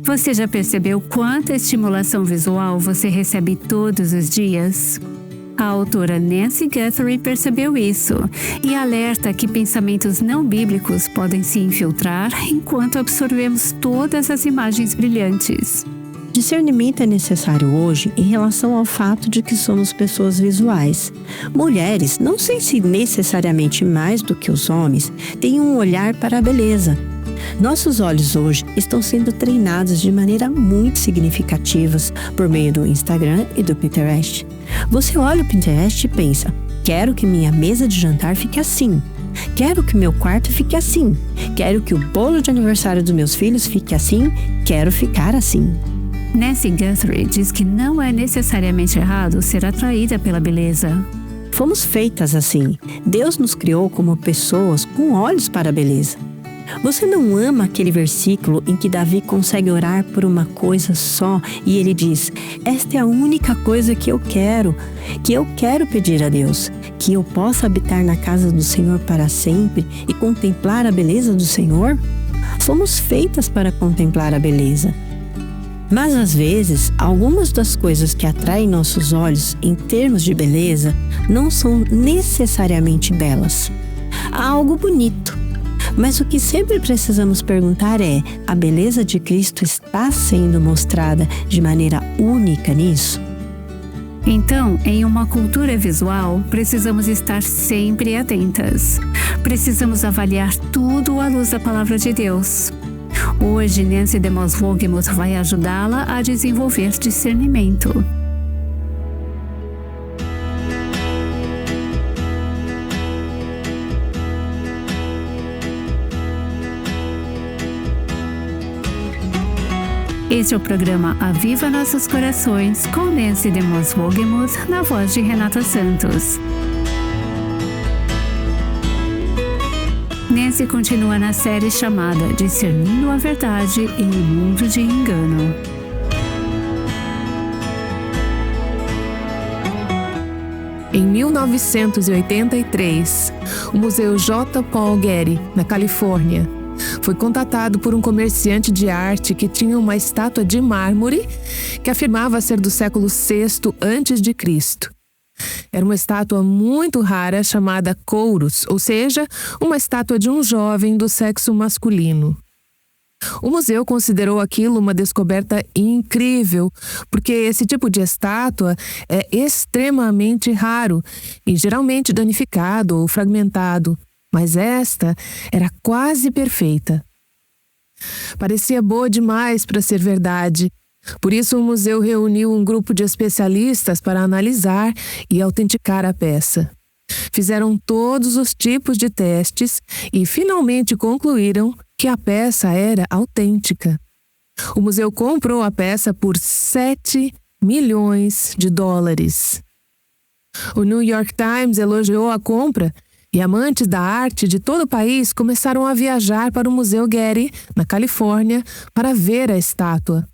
Você já percebeu quanta estimulação visual você recebe todos os dias? A autora Nancy Guthrie percebeu isso e alerta que pensamentos não bíblicos podem se infiltrar enquanto absorvemos todas as imagens brilhantes. Discernimento é necessário hoje em relação ao fato de que somos pessoas visuais. Mulheres, não sei se necessariamente mais do que os homens, têm um olhar para a beleza. Nossos olhos hoje estão sendo treinados de maneira muito significativa por meio do Instagram e do Pinterest. Você olha o Pinterest e pensa: quero que minha mesa de jantar fique assim. Quero que meu quarto fique assim. Quero que o bolo de aniversário dos meus filhos fique assim. Quero ficar assim. Nancy Guthrie diz que não é necessariamente errado ser atraída pela beleza. Fomos feitas assim. Deus nos criou como pessoas com olhos para a beleza. Você não ama aquele versículo em que Davi consegue orar por uma coisa só e ele diz: esta é a única coisa que eu quero pedir a Deus, que eu possa habitar na casa do Senhor para sempre e contemplar a beleza do Senhor? Fomos feitas para contemplar a beleza. Mas às vezes, algumas das coisas que atraem nossos olhos em termos de beleza não são necessariamente belas. Há algo bonito. Mas o que sempre precisamos perguntar é: a beleza de Cristo está sendo mostrada de maneira única nisso? Então, em uma cultura visual, precisamos estar sempre atentas. Precisamos avaliar tudo à luz da Palavra de Deus. Hoje, Nancy DeMoss Wolgemuth vai ajudá-la a desenvolver discernimento. Este é o programa Aviva Nossos Corações, com Nancy DeMoss Wolgemuth, na voz de Renata Santos. Nancy continua na série chamada Discernindo a Verdade em um Mundo de Engano. Em 1983, o Museu J. Paul Getty, na Califórnia, foi contatado por um comerciante de arte que tinha uma estátua de mármore que afirmava ser do século VI a.C. Era uma estátua muito rara chamada Kouros, ou seja, uma estátua de um jovem do sexo masculino. O museu considerou aquilo uma descoberta incrível, porque esse tipo de estátua é extremamente raro e geralmente danificado ou fragmentado, mas esta era quase perfeita. Parecia boa demais para ser verdade. Por isso, o museu reuniu um grupo de especialistas para analisar e autenticar a peça. Fizeram todos os tipos de testes e finalmente concluíram que a peça era autêntica. O museu comprou a peça por $7 milhões. O New York Times elogiou a compra e amantes da arte de todo o país começaram a viajar para o Museu Getty, na Califórnia, para ver a estátua.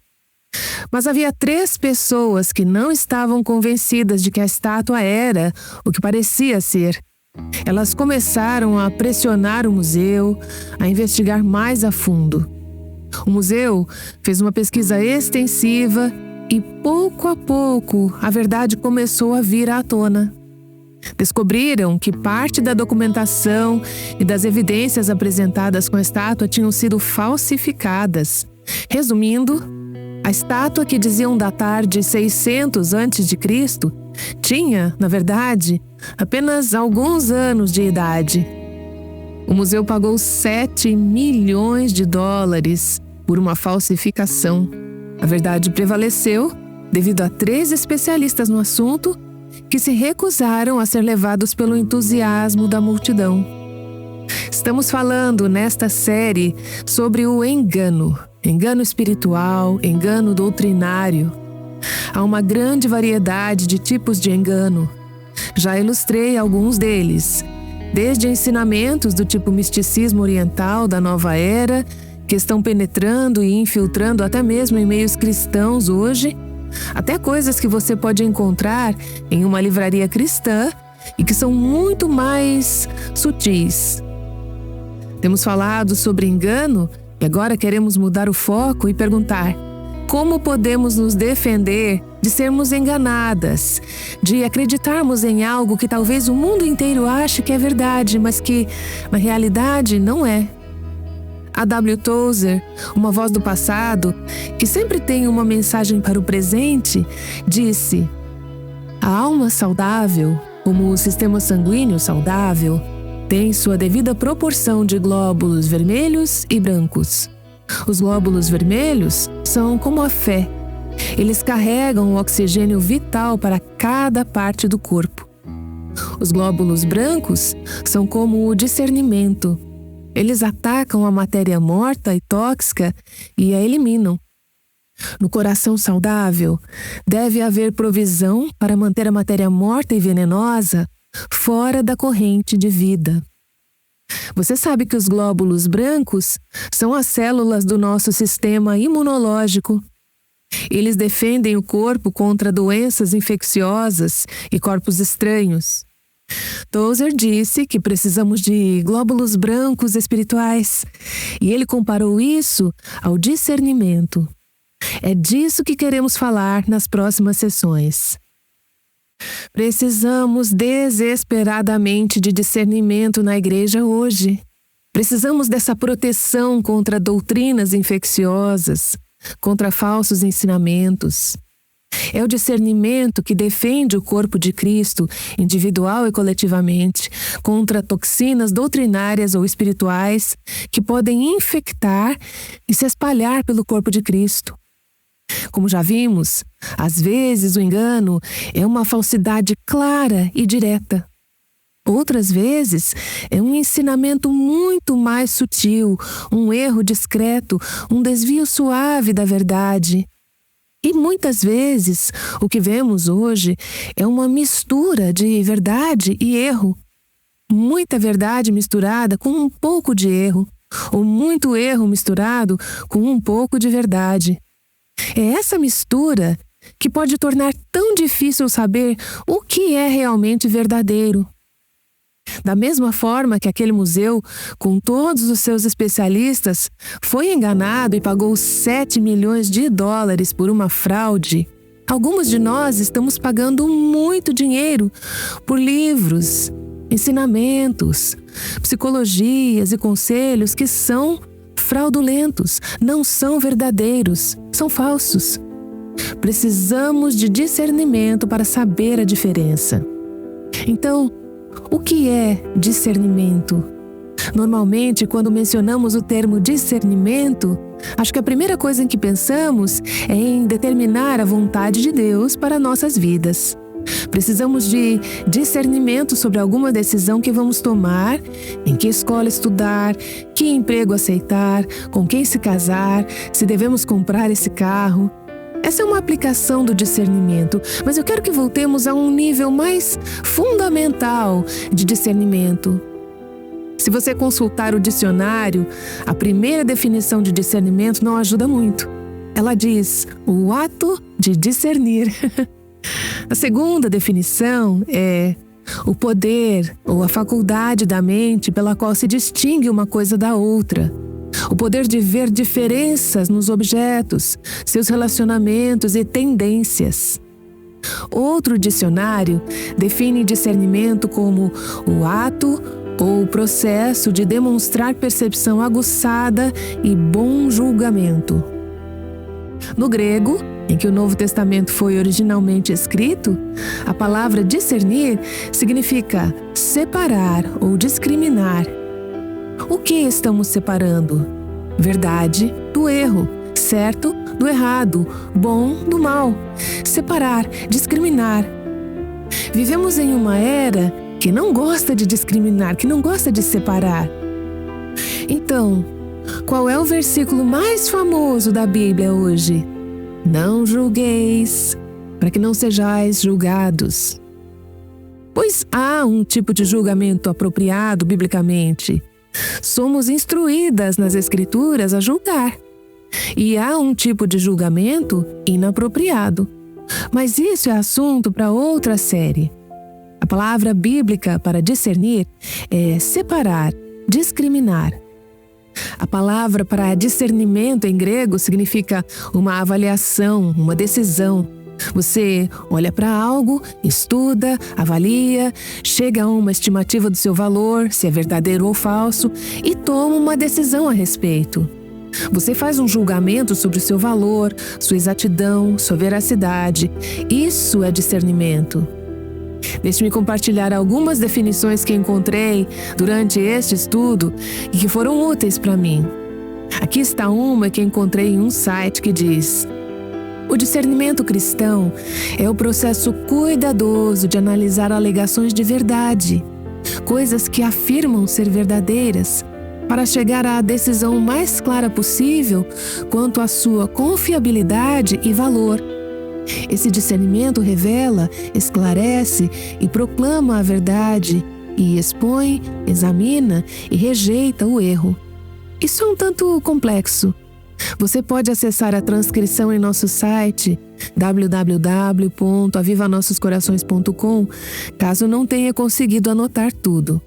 Mas havia 3 pessoas que não estavam convencidas de que a estátua era o que parecia ser. Elas começaram a pressionar o museu, a investigar mais a fundo. O museu fez uma pesquisa extensiva e, pouco a pouco, a verdade começou a vir à tona. Descobriram que parte da documentação e das evidências apresentadas com a estátua tinham sido falsificadas. Resumindo, a estátua que diziam datar de 600 a.C. tinha, na verdade, apenas alguns anos de idade. O museu pagou $7 milhões por uma falsificação. A verdade prevaleceu devido a 3 especialistas no assunto que se recusaram a ser levados pelo entusiasmo da multidão. Estamos falando nesta série sobre o engano. Engano espiritual, engano doutrinário. Há uma grande variedade de tipos de engano. Já ilustrei alguns deles, desde ensinamentos do tipo misticismo oriental da nova era, que estão penetrando e infiltrando até mesmo em meios cristãos hoje, até coisas que você pode encontrar em uma livraria cristã e que são muito mais sutis. Temos falado sobre engano E agora queremos mudar o foco e perguntar: como podemos nos defender de sermos enganadas, de acreditarmos em algo que talvez o mundo inteiro ache que é verdade, mas que, na realidade, não é? A W. Tozer, uma voz do passado, que sempre tem uma mensagem para o presente, disse: a alma saudável, como o sistema sanguíneo saudável, tem sua devida proporção de glóbulos vermelhos e brancos. Os glóbulos vermelhos são como a fé. Eles carregam o oxigênio vital para cada parte do corpo. Os glóbulos brancos são como o discernimento. Eles atacam a matéria morta e tóxica e a eliminam. No coração saudável, deve haver provisão para manter a matéria morta e venenosa fora da corrente de vida. Você sabe que os glóbulos brancos são as células do nosso sistema imunológico. Eles defendem o corpo contra doenças infecciosas e corpos estranhos. Tozer disse que precisamos de glóbulos brancos espirituais, e ele comparou isso ao discernimento. É disso que queremos falar nas próximas sessões. Precisamos desesperadamente de discernimento na igreja hoje. Precisamos dessa proteção contra doutrinas infecciosas, contra falsos ensinamentos. É o discernimento que defende o corpo de Cristo, individual e coletivamente, contra toxinas doutrinárias ou espirituais que podem infectar e se espalhar pelo corpo de Cristo. Como já vimos, às vezes o engano é uma falsidade clara e direta. Outras vezes é um ensinamento muito mais sutil, um erro discreto, um desvio suave da verdade. E muitas vezes o que vemos hoje é uma mistura de verdade e erro. Muita verdade misturada com um pouco de erro, ou muito erro misturado com um pouco de verdade. É essa mistura que pode tornar tão difícil saber o que é realmente verdadeiro. Da mesma forma que aquele museu, com todos os seus especialistas, foi enganado e pagou $7 milhões por uma fraude, alguns de nós estamos pagando muito dinheiro por livros, ensinamentos, psicologias e conselhos que são fraudulentos, não são verdadeiros, são falsos. Precisamos de discernimento para saber a diferença. Então, o que é discernimento? Normalmente, quando mencionamos o termo discernimento, acho que a primeira coisa em que pensamos é em determinar a vontade de Deus para nossas vidas. Precisamos de discernimento sobre alguma decisão que vamos tomar, em que escola estudar, que emprego aceitar, com quem se casar, se devemos comprar esse carro. Essa é uma aplicação do discernimento, mas eu quero que voltemos a um nível mais fundamental de discernimento. Se você consultar o dicionário, a primeira definição de discernimento não ajuda muito. Ela diz: o ato de discernir. A segunda definição é o poder ou a faculdade da mente pela qual se distingue uma coisa da outra. O poder de ver diferenças nos objetos, seus relacionamentos e tendências. Outro dicionário define discernimento como o ato ou o processo de demonstrar percepção aguçada e bom julgamento. No grego, em que o Novo Testamento foi originalmente escrito, a palavra discernir significa separar ou discriminar. O que estamos separando? Verdade do erro, certo do errado, bom do mal. Separar, discriminar. Vivemos em uma era que não gosta de discriminar, que não gosta de separar. Então, qual é o versículo mais famoso da Bíblia hoje? Não julgueis, para que não sejais julgados. Pois há um tipo de julgamento apropriado biblicamente. Somos instruídas nas Escrituras a julgar. E há um tipo de julgamento inapropriado. Mas isso é assunto para outra série. A palavra bíblica para discernir é separar, discriminar. A palavra para discernimento em grego significa uma avaliação, uma decisão. Você olha para algo, estuda, avalia, chega a uma estimativa do seu valor, se é verdadeiro ou falso, e toma uma decisão a respeito. Você faz um julgamento sobre o seu valor, sua exatidão, sua veracidade. Isso é discernimento. Deixe-me compartilhar algumas definições que encontrei durante este estudo e que foram úteis para mim. Aqui está uma que encontrei em um site que diz: o discernimento cristão é o processo cuidadoso de analisar alegações de verdade, coisas que afirmam ser verdadeiras, para chegar à decisão mais clara possível quanto à sua confiabilidade e valor. Esse discernimento revela, esclarece e proclama a verdade e expõe, examina e rejeita o erro. Isso é um tanto complexo. Você pode acessar a transcrição em nosso site www.avivanossoscorações.com, caso não tenha conseguido anotar tudo.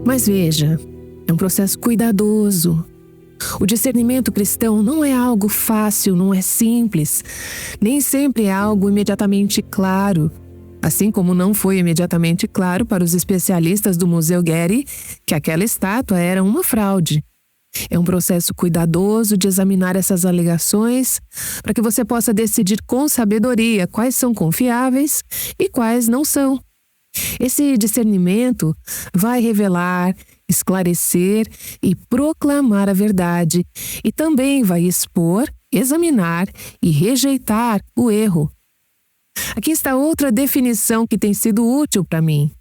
Mas veja, é um processo cuidadoso. O discernimento cristão não é algo fácil, não é simples. Nem sempre é algo imediatamente claro. Assim como não foi imediatamente claro para os especialistas do Museu Getty que aquela estátua era uma fraude. É um processo cuidadoso de examinar essas alegações para que você possa decidir com sabedoria quais são confiáveis e quais não são. Esse discernimento vai revelar, esclarecer e proclamar a verdade, e também vai expor, examinar e rejeitar o erro. Aqui está outra definição que tem sido útil para mim.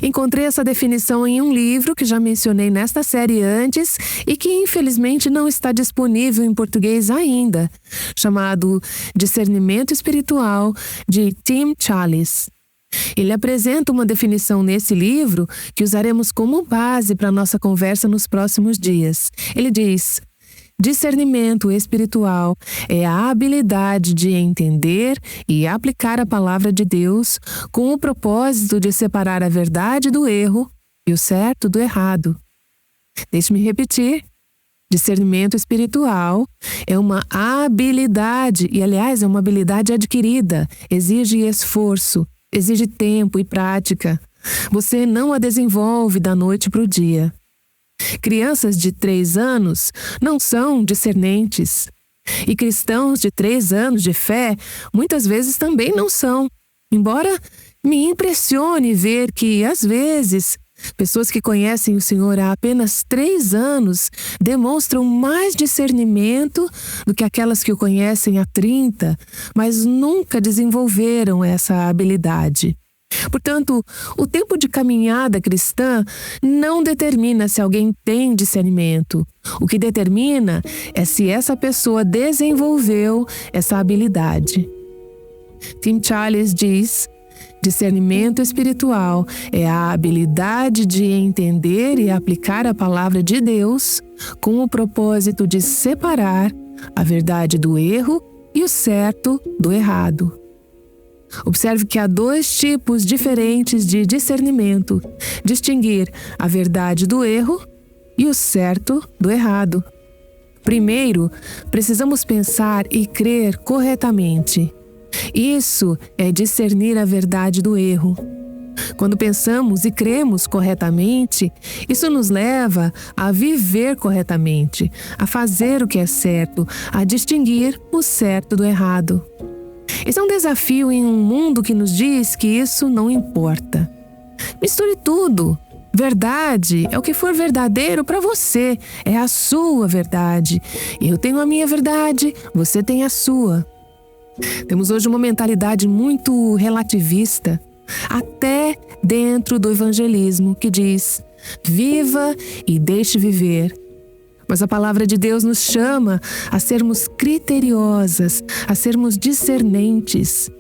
Encontrei essa definição em um livro que já mencionei nesta série antes e que infelizmente não está disponível em português ainda, chamado Discernimento Espiritual, de Tim Challies. Ele apresenta uma definição nesse livro que usaremos como base para a nossa conversa nos próximos dias. Ele diz: discernimento espiritual é a habilidade de entender e aplicar a palavra de Deus com o propósito de separar a verdade do erro e o certo do errado. Deixe-me repetir. Discernimento espiritual é uma habilidade, e aliás é uma habilidade adquirida, exige esforço, exige tempo e prática. Você não a desenvolve da noite para o dia. Crianças de 3 anos não são discernentes. E cristãos de 3 anos de fé muitas vezes também não são. Embora me impressione ver que, às vezes, pessoas que conhecem o Senhor há apenas 3 anos demonstram mais discernimento do que aquelas que o conhecem há 30, mas nunca desenvolveram essa habilidade. Portanto, o tempo de caminhada cristã não determina se alguém tem discernimento. O que determina é se essa pessoa desenvolveu essa habilidade. Tim Challies diz: discernimento espiritual é a habilidade de entender e aplicar a palavra de Deus com o propósito de separar a verdade do erro e o certo do errado. Observe que há 2 tipos diferentes de discernimento: distinguir a verdade do erro e o certo do errado. Primeiro, precisamos pensar e crer corretamente. Isso é discernir a verdade do erro. Quando pensamos e cremos corretamente, isso nos leva a viver corretamente, a fazer o que é certo, a distinguir o certo do errado. Esse é um desafio em um mundo que nos diz que isso não importa. Misture tudo. Verdade é o que for verdadeiro para você, é a sua verdade. Eu tenho a minha verdade, você tem a sua. Temos hoje uma mentalidade muito relativista, até dentro do evangelismo, que diz: viva e deixe viver. Mas a palavra de Deus nos chama a sermos criteriosas, a sermos discernentes.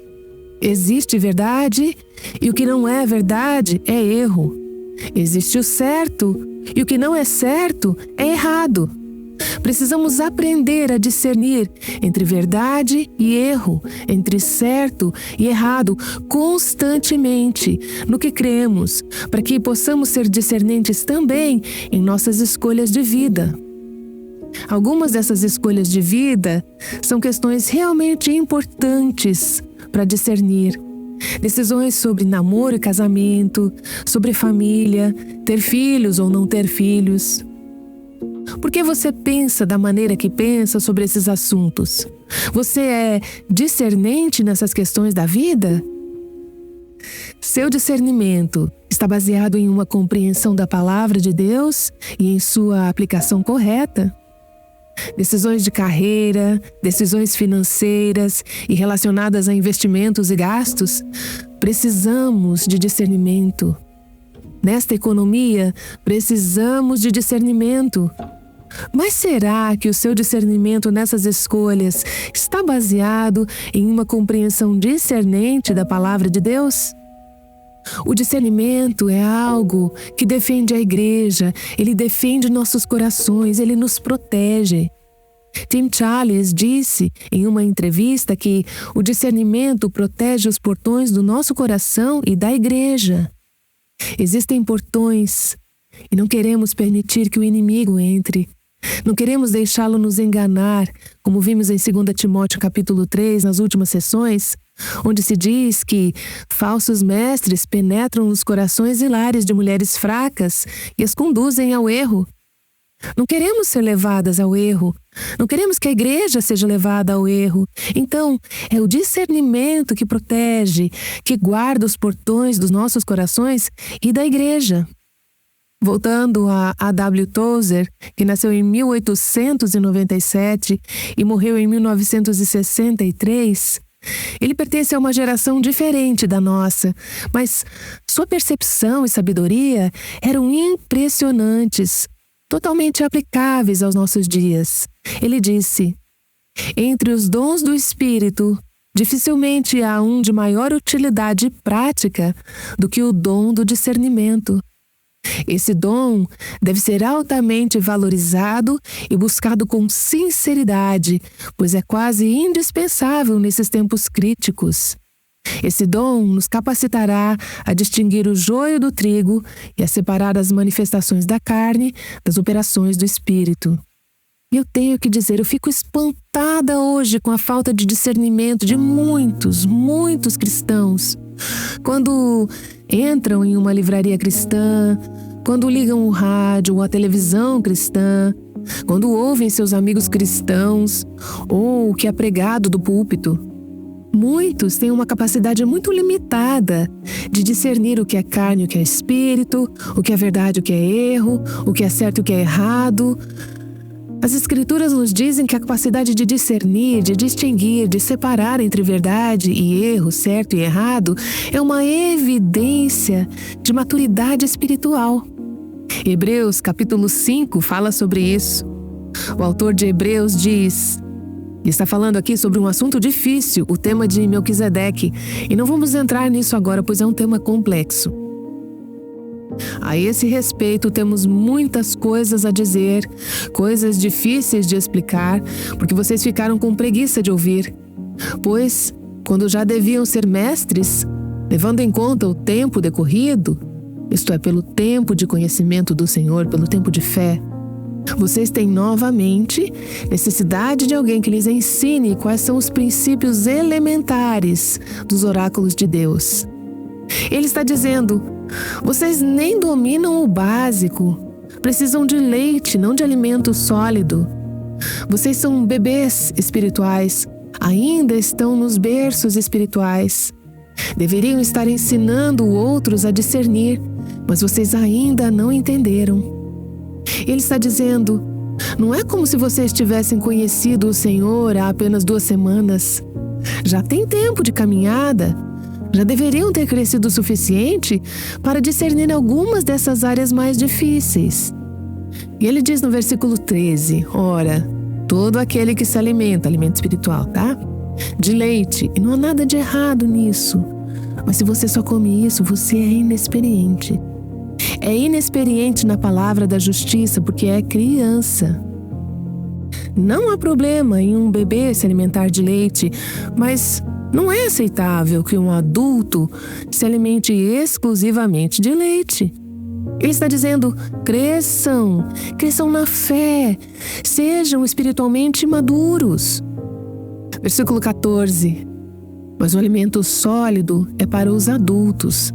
Existe verdade e o que não é verdade é erro. Existe o certo e o que não é certo é errado. Precisamos aprender a discernir entre verdade e erro, entre certo e errado, constantemente no que cremos, para que possamos ser discernentes também em nossas escolhas de vida. Algumas dessas escolhas de vida são questões realmente importantes para discernir. Decisões sobre namoro e casamento, sobre família, ter filhos ou não ter filhos. Por que você pensa da maneira que pensa sobre esses assuntos? Você é discernente nessas questões da vida? Seu discernimento está baseado em uma compreensão da palavra de Deus e em sua aplicação correta? Decisões de carreira, decisões financeiras e relacionadas a investimentos e gastos, precisamos de discernimento. Nesta economia, precisamos de discernimento. Mas será que o seu discernimento nessas escolhas está baseado em uma compreensão discernente da palavra de Deus? O discernimento é algo que defende a igreja, ele defende nossos corações, ele nos protege. Tim Challies disse em uma entrevista que o discernimento protege os portões do nosso coração e da igreja. Existem portões e não queremos permitir que o inimigo entre. Não queremos deixá-lo nos enganar, como vimos em 2 Timóteo capítulo 3, nas últimas sessões, onde se diz que falsos mestres penetram nos corações e lares de mulheres fracas e as conduzem ao erro. Não queremos ser levadas ao erro. Não queremos que a igreja seja levada ao erro. Então, é o discernimento que protege, que guarda os portões dos nossos corações e da igreja. Voltando a A.W. Tozer, que nasceu em 1897 e morreu em 1963, ele pertence a uma geração diferente da nossa, mas sua percepção e sabedoria eram impressionantes, totalmente aplicáveis aos nossos dias. Ele disse: entre os dons do Espírito, dificilmente há um de maior utilidade prática do que o dom do discernimento. Esse dom deve ser altamente valorizado e buscado com sinceridade, pois é quase indispensável nesses tempos críticos. Esse dom nos capacitará a distinguir o joio do trigo e a separar as manifestações da carne das operações do Espírito. E eu tenho que dizer, eu fico espantada hoje com a falta de discernimento de muitos cristãos. Quando entram em uma livraria cristã, quando ligam o rádio ou a televisão cristã, quando ouvem seus amigos cristãos ou o que é pregado do púlpito, muitos têm uma capacidade muito limitada de discernir o que é carne e o que é espírito, o que é verdade e o que é erro, o que é certo e o que é errado. As Escrituras nos dizem que a capacidade de discernir, de distinguir, de separar entre verdade e erro, certo e errado, é uma evidência de maturidade espiritual. Hebreus capítulo 5 fala sobre isso. O autor de Hebreus diz: está falando aqui sobre um assunto difícil, o tema de Melquisedeque, e não vamos entrar nisso agora, pois é um tema complexo. A esse respeito, temos muitas coisas a dizer, coisas difíceis de explicar, porque vocês ficaram com preguiça de ouvir. Pois, quando já deviam ser mestres, levando em conta o tempo decorrido, isto é, pelo tempo de conhecimento do Senhor, pelo tempo de fé, vocês têm novamente necessidade de alguém que lhes ensine quais são os princípios elementares dos oráculos de Deus. Ele está dizendo: vocês nem dominam o básico, precisam de leite, não de alimento sólido. Vocês são bebês espirituais, ainda estão nos berços espirituais. Deveriam estar ensinando outros a discernir, mas vocês ainda não entenderam. Ele está dizendo: não é como se vocês tivessem conhecido o Senhor há apenas 2 semanas. Já tem tempo de caminhada. Já deveriam ter crescido o suficiente para discernir algumas dessas áreas mais difíceis. E ele diz no versículo 13, ora, todo aquele que se alimenta, alimento espiritual, tá? De leite, e não há nada de errado nisso. Mas se você só come isso, você é inexperiente. É inexperiente na palavra da justiça porque é criança. Não há problema em um bebê se alimentar de leite, mas não é aceitável que um adulto se alimente exclusivamente de leite. Ele está dizendo: cresçam na fé, sejam espiritualmente maduros. Versículo 14. Mas o alimento sólido é para os adultos,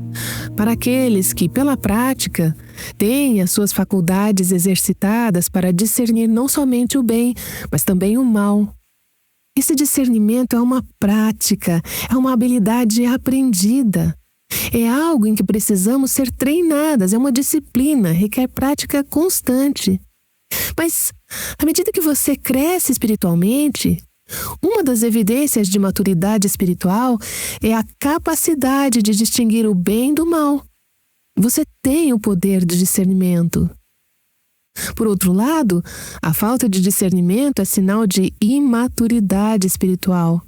para aqueles que, pela prática, têm as suas faculdades exercitadas para discernir não somente o bem, mas também o mal. Esse discernimento é uma prática, é uma habilidade aprendida. É algo em que precisamos ser treinadas, é uma disciplina, requer prática constante. Mas, à medida que você cresce espiritualmente, uma das evidências de maturidade espiritual é a capacidade de distinguir o bem do mal. Você tem o poder de discernimento. Por outro lado, a falta de discernimento é sinal de imaturidade espiritual.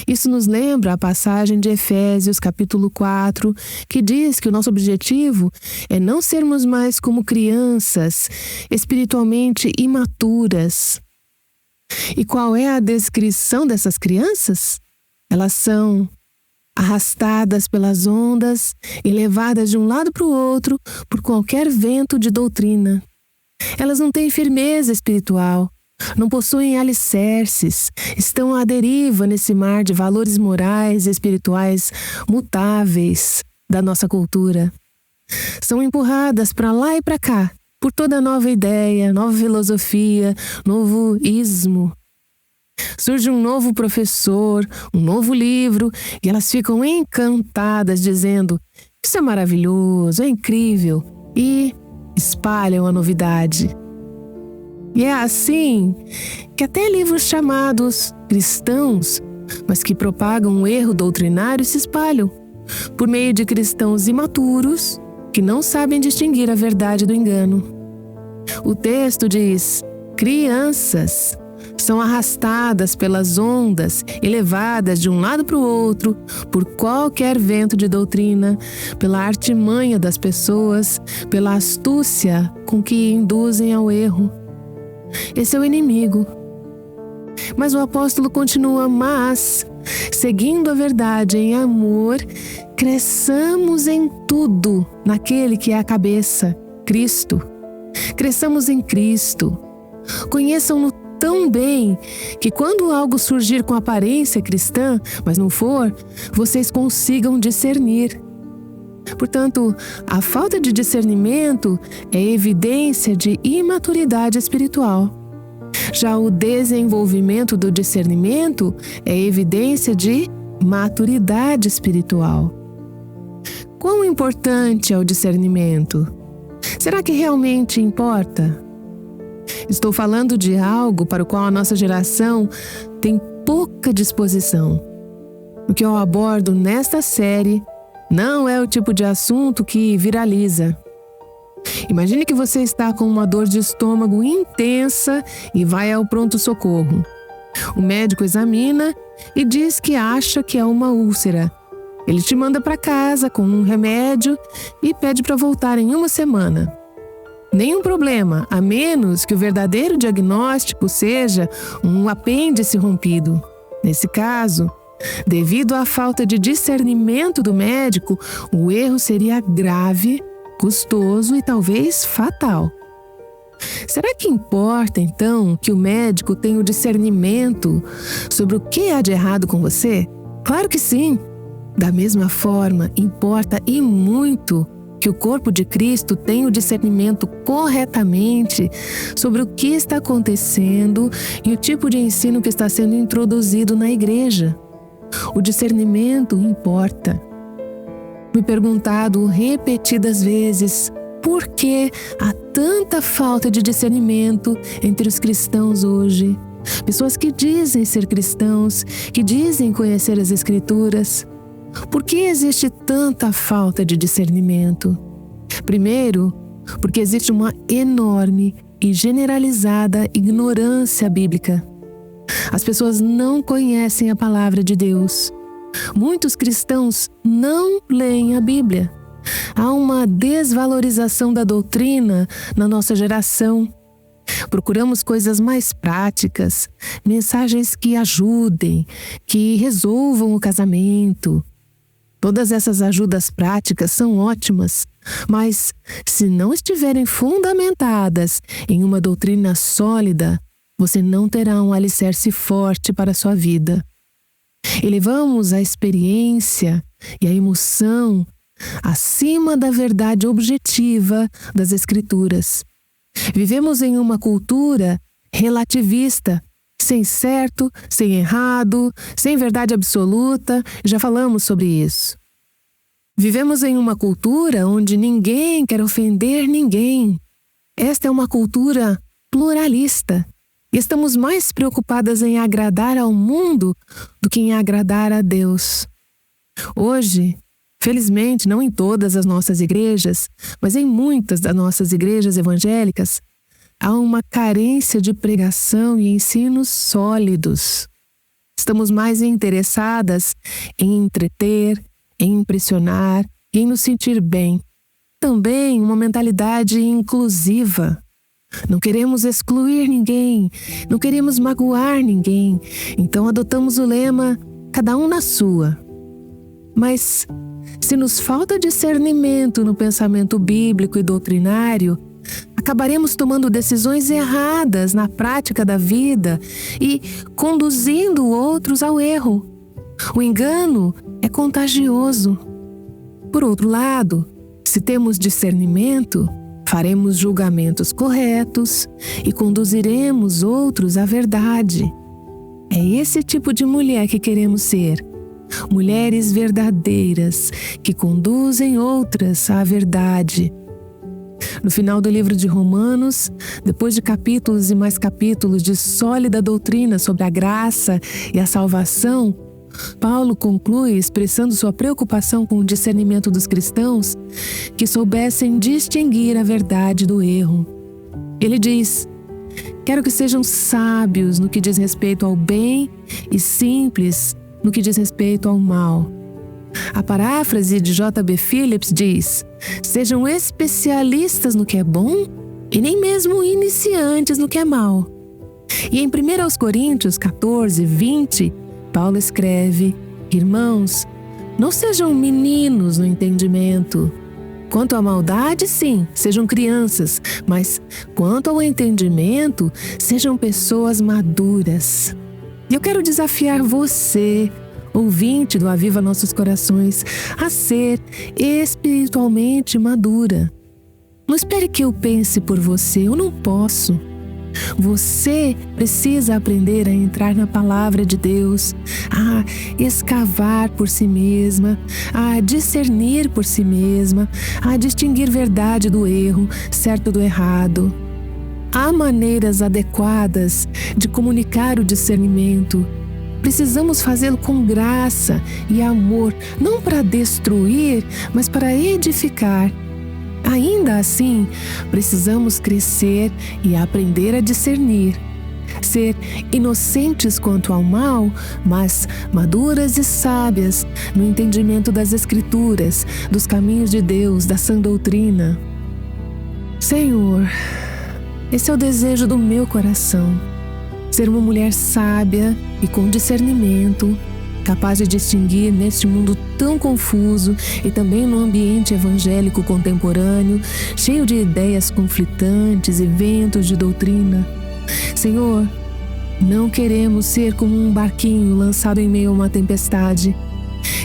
Isso nos lembra a passagem de Efésios, capítulo 4, que diz que o nosso objetivo é não sermos mais como crianças espiritualmente imaturas. E qual é a descrição dessas crianças? Elas são arrastadas pelas ondas e levadas de um lado para o outro por qualquer vento de doutrina. Elas não têm firmeza espiritual, não possuem alicerces, estão à deriva nesse mar de valores morais e espirituais mutáveis da nossa cultura. São empurradas para lá e para cá por toda nova ideia, nova filosofia, novo ismo. Surge um novo professor, um novo livro, e elas ficam encantadas dizendo: isso é maravilhoso, é incrível, e espalham a novidade. E é assim que até livros chamados cristãos, mas que propagam um erro doutrinário, se espalham por meio de cristãos imaturos que não sabem distinguir a verdade do engano. O texto diz: crianças são arrastadas pelas ondas e levadas de um lado para o outro por qualquer vento de doutrina, pela artimanha das pessoas, pela astúcia com que induzem ao erro. Esse é o inimigo. Mas o apóstolo continua: mas, seguindo a verdade em amor, cresçamos em tudo naquele que é a cabeça, Cristo. Cresçamos em Cristo. Conheçam-no tão bem que quando algo surgir com aparência cristã, mas não for, vocês consigam discernir. Portanto, a falta de discernimento é evidência de imaturidade espiritual. Já o desenvolvimento do discernimento é evidência de maturidade espiritual. Quão importante é o discernimento? Será que realmente importa? Estou falando de algo para o qual a nossa geração tem pouca disposição. O que eu abordo nesta série não é o tipo de assunto que viraliza. Imagine que você está com uma dor de estômago intensa e vai ao pronto-socorro. O médico examina e diz que acha que é uma úlcera. Ele te manda para casa com um remédio e pede para voltar em uma semana. Nenhum problema, a menos que o verdadeiro diagnóstico seja um apêndice rompido. Nesse caso, devido à falta de discernimento do médico, o erro seria grave, custoso e talvez fatal. Será que importa, então, que o médico tenha o discernimento sobre o que há de errado com você? Claro que sim! Da mesma forma, importa e muito que o corpo de Cristo tenha o discernimento corretamente sobre o que está acontecendo e o tipo de ensino que está sendo introduzido na igreja. O discernimento importa. Fui perguntado repetidas vezes por que há tanta falta de discernimento entre os cristãos hoje. Pessoas que dizem ser cristãos, que dizem conhecer as Escrituras. Por que existe tanta falta de discernimento? Primeiro, porque existe uma enorme e generalizada ignorância bíblica. As pessoas não conhecem a palavra de Deus. Muitos cristãos não leem a Bíblia. Há uma desvalorização da doutrina na nossa geração. Procuramos coisas mais práticas, mensagens que ajudem, que resolvam o casamento. Todas essas ajudas práticas são ótimas, Mas, se não estiverem fundamentadas em uma doutrina sólida, você não terá um alicerce forte para a sua vida. Elevamos a experiência e a emoção acima da verdade objetiva das Escrituras. Vivemos em uma cultura relativista, sem certo, sem errado, sem verdade absoluta, já falamos sobre isso. Vivemos em uma cultura onde ninguém quer ofender ninguém. Esta é uma cultura pluralista. Estamos mais preocupadas em agradar ao mundo do que em agradar a Deus. Hoje, felizmente, não em todas as nossas igrejas, mas em muitas das nossas igrejas evangélicas, há uma carência de pregação e ensinos sólidos. Estamos mais interessadas em entreter, em impressionar e em nos sentir bem. Também uma mentalidade inclusiva. Não queremos excluir ninguém, não queremos magoar ninguém, então adotamos o lema cada um na sua. Mas, se nos falta discernimento no pensamento bíblico e doutrinário, acabaremos tomando decisões erradas na prática da vida e conduzindo outros ao erro. O engano é contagioso. Por outro lado, se temos discernimento, faremos julgamentos corretos e conduziremos outros à verdade. É esse tipo de mulher que queremos ser. Mulheres verdadeiras que conduzem outras à verdade. No final do livro de Romanos, depois de capítulos e mais capítulos de sólida doutrina sobre a graça e a salvação, Paulo conclui expressando sua preocupação com o discernimento dos cristãos que soubessem distinguir a verdade do erro. Ele diz: quero que sejam sábios no que diz respeito ao bem e simples no que diz respeito ao mal. A paráfrase de J.B. Phillips diz: sejam especialistas no que é bom e nem mesmo iniciantes no que é mal. E em 1 Coríntios 14, 20, Paulo escreve: irmãos, não sejam meninos no entendimento. Quanto à maldade, sim, sejam crianças, mas quanto ao entendimento, sejam pessoas maduras. E eu quero desafiar você, ouvinte do Aviva Nossos Corações, a ser espiritualmente madura. Não espere que eu pense por você, eu não posso. Você precisa aprender a entrar na palavra de Deus, a escavar por si mesma, a discernir por si mesma, a distinguir verdade do erro, certo do errado. Há maneiras adequadas de comunicar o discernimento. Precisamos fazê-lo com graça e amor, não para destruir, mas para edificar. Ainda assim, precisamos crescer e aprender a discernir. Ser inocentes quanto ao mal, mas maduras e sábias no entendimento das Escrituras, dos caminhos de Deus, da sã doutrina. Senhor, esse é o desejo do meu coração. Ser uma mulher sábia e com discernimento, capaz de distinguir neste mundo tão confuso e também no ambiente evangélico contemporâneo, cheio de ideias conflitantes e ventos de doutrina. Senhor, não queremos ser como um barquinho lançado em meio a uma tempestade.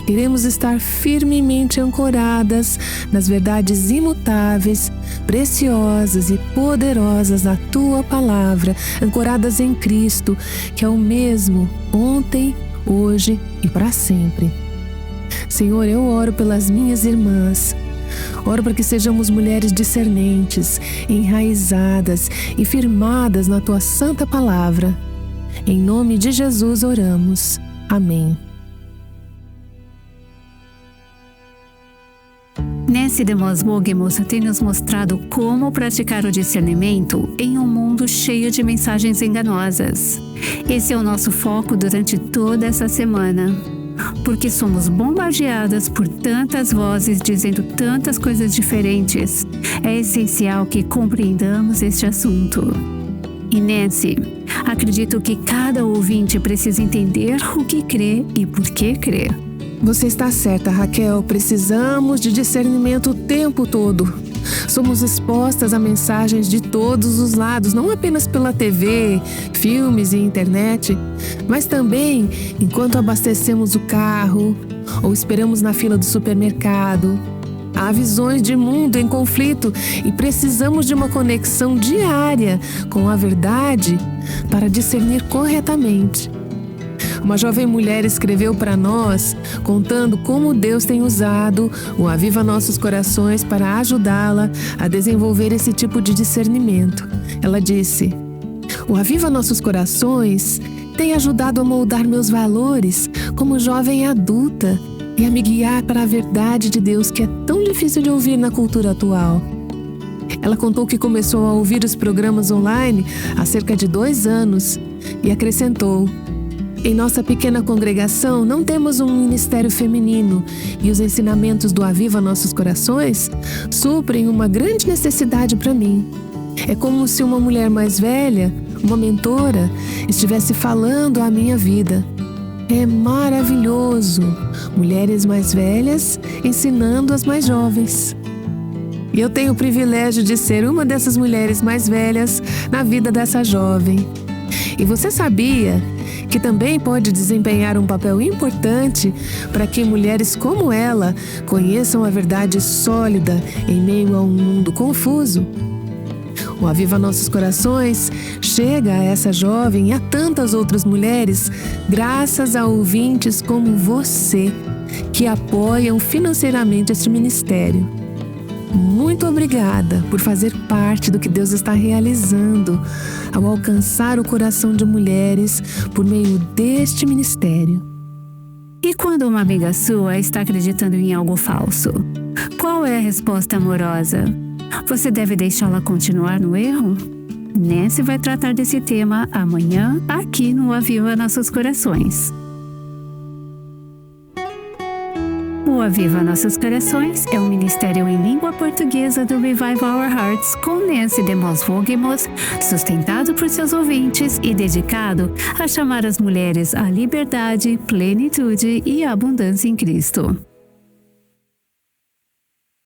Queremos estar firmemente ancoradas nas verdades imutáveis, preciosas e poderosas da Tua Palavra, ancoradas em Cristo, que é o mesmo ontem, hoje e para sempre. Senhor, eu oro pelas minhas irmãs. Oro para que sejamos mulheres discernentes, enraizadas e firmadas na Tua Santa Palavra. Em nome de Jesus oramos. Amém. Nancy DeMoss Wolgemuth tem nos mostrado como praticar o discernimento em um mundo cheio de mensagens enganosas. Esse é o nosso foco durante toda essa semana. Porque somos bombardeadas por tantas vozes dizendo tantas coisas diferentes, é essencial que compreendamos este assunto. E Nancy, acredito que cada ouvinte precisa entender o que crê e por que crê. Você está certa, Raquel. Precisamos de discernimento o tempo todo. Somos expostas a mensagens de todos os lados, não apenas pela TV, filmes e internet, mas também enquanto abastecemos o carro ou esperamos na fila do supermercado. Há visões de mundo em conflito e precisamos de uma conexão diária com a verdade para discernir corretamente. Uma jovem mulher escreveu para nós, contando como Deus tem usado o Aviva Nossos Corações para ajudá-la a desenvolver esse tipo de discernimento. Ela disse: "O Aviva Nossos Corações tem ajudado a moldar meus valores como jovem adulta e a me guiar para a verdade de Deus que é tão difícil de ouvir na cultura atual." Ela contou que começou a ouvir os programas online há cerca de 2 anos e acrescentou: "Em nossa pequena congregação não temos um ministério feminino e os ensinamentos do Aviva Nossos Corações suprem uma grande necessidade para mim. É como se uma mulher mais velha, uma mentora, estivesse falando à minha vida. É maravilhoso, mulheres mais velhas ensinando as mais jovens." E eu tenho o privilégio de ser uma dessas mulheres mais velhas na vida dessa jovem. E você sabia que também pode desempenhar um papel importante para que mulheres como ela conheçam a verdade sólida em meio a um mundo confuso? O Aviva Nossos Corações chega a essa jovem e a tantas outras mulheres graças a ouvintes como você, que apoiam financeiramente este ministério. Muito obrigada por fazer parte do que Deus está realizando ao alcançar o coração de mulheres por meio deste ministério. E quando uma amiga sua está acreditando em algo falso, qual é a resposta amorosa? Você deve deixá-la continuar no erro? Nancy vai tratar desse tema amanhã aqui no Aviva Nossos Corações. O Aviva Nossos Corações é um ministério em língua portuguesa do Revive Our Hearts com Nancy DeMoss Vogelmoss, sustentado por seus ouvintes e dedicado a chamar as mulheres à liberdade, plenitude e abundância em Cristo.